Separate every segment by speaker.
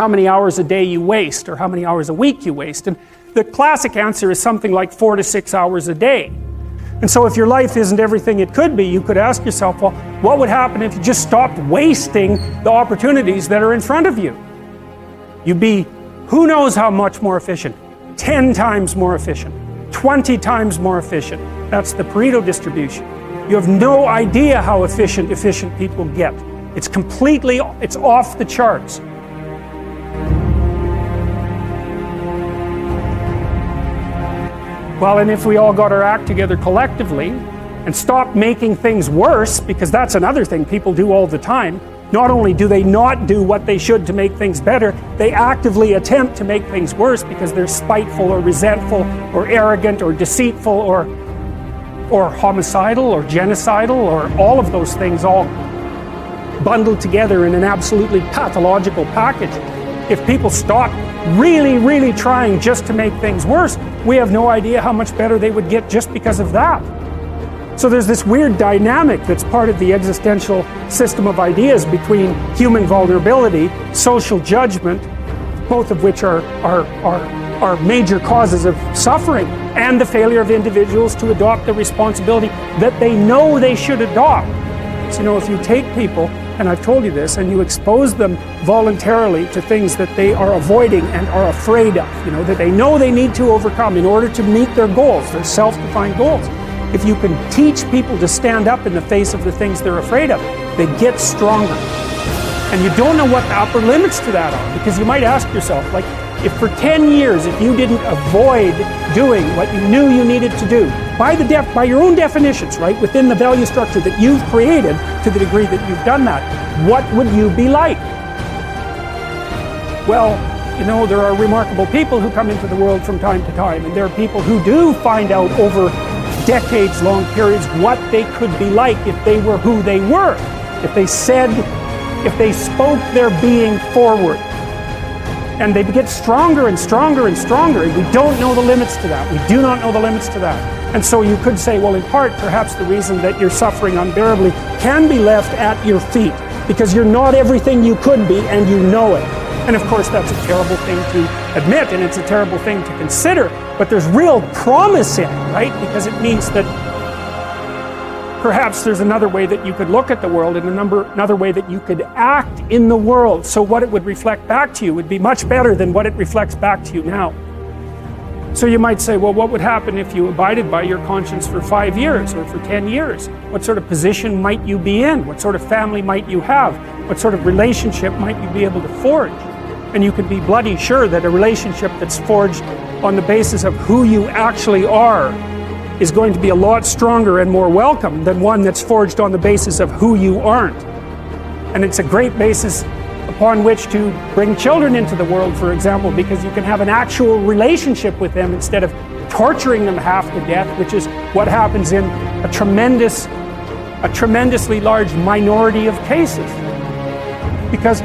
Speaker 1: how many hours a day you waste or how many hours a week you waste. And the classic answer is something like 4 to 6 hours a day. And so if your life isn't everything it could be, you could ask yourself, well, what would happen if you just stopped wasting the opportunities that are in front of you? You'd be who knows how much more efficient. 10 times more efficient. 20 times more efficient. That's the Pareto distribution. You have no idea how efficient people get. It's off the charts. Well, and if we all got our act together collectively and stopped making things worse, because that's another thing people do all the time, not only do they not do what they should to make things better, they actively attempt to make things worse because they're spiteful or resentful or arrogant or deceitful or homicidal or genocidal or all of those things all bundled together in an absolutely pathological package. If people stop really trying just to make things worse, we have no idea how much better they would get just because of that. So there's this weird dynamic that's part of the existential system of ideas between human vulnerability, social judgment, both of which are major causes of suffering, and the failure of individuals to adopt the responsibility that they know they should adopt. So, you know, if you take people, and I've told you this, and you expose them voluntarily to things that they are avoiding and are afraid of, you know, that they know they need to overcome in order to meet their goals, their self-defined goals. If you can teach people to stand up in the face of the things they're afraid of, they get stronger. And you don't know what the upper limits to that are, because you might ask yourself, like, if for 10 years, if you didn't avoid doing what you knew you needed to do, by your own definitions, right, within the value structure that you've created to the degree that you've done that, what would you be like? Well, you know, there are remarkable people who come into the world from time to time, and there are people who do find out over decades-long periods what they could be like if they were who they were, if they spoke their being forward. And they get stronger and stronger and stronger, and we don't know the limits to that. We do not know the limits to that. And so you could say, well, in part, perhaps the reason that you're suffering unbearably can be left at your feet, because you're not everything you could be, and you know it. And of course, that's a terrible thing to admit, and it's a terrible thing to consider, but there's real promise in it, right? Because it means that perhaps there's another way that you could look at the world and another way that you could act in the world. So what it would reflect back to you would be much better than what it reflects back to you now. So you might say, well, what would happen if you abided by your conscience for 5 years or for 10 years? What sort of position might you be in? What sort of family might you have? What sort of relationship might you be able to forge? And you can be bloody sure that a relationship that's forged on the basis of who you actually are is going to be a lot stronger and more welcome than one that's forged on the basis of who you aren't. And it's a great basis upon which to bring children into the world, for example, because you can have an actual relationship with them instead of torturing them half to death, which is what happens in a tremendously large minority of cases. Because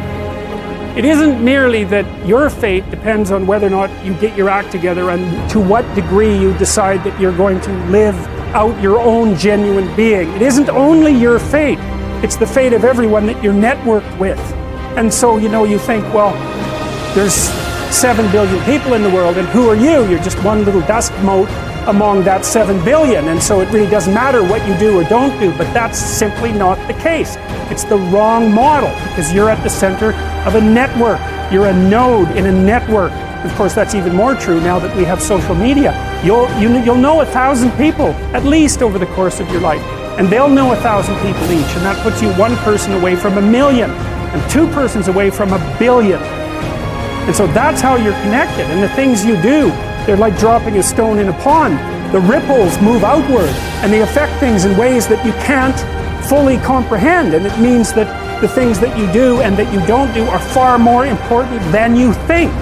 Speaker 1: it isn't merely that your fate depends on whether or not you get your act together and to what degree you decide that you're going to live out your own genuine being. It isn't only your fate, it's the fate of everyone that you're networked with. And so, you know, you think, well, there's 7 billion people in the world, and who are you? You're just one little dust mote among that 7 billion, and so it really doesn't matter what you do or don't do, but that's simply not the case. It's the wrong model, because you're at the center of a network. You're a node in a network. Of course, that's even more true now that we have social media. You'll know 1,000 people, at least, over the course of your life, and they'll know 1,000 people each, and that puts you one person away from 1 million, and 2 persons away from 1 billion. And so that's how you're connected, and the things you do, they're like dropping a stone in a pond. The ripples move outward, and they affect things in ways that you can't fully comprehend, and it means that the things that you do and that you don't do are far more important than you think.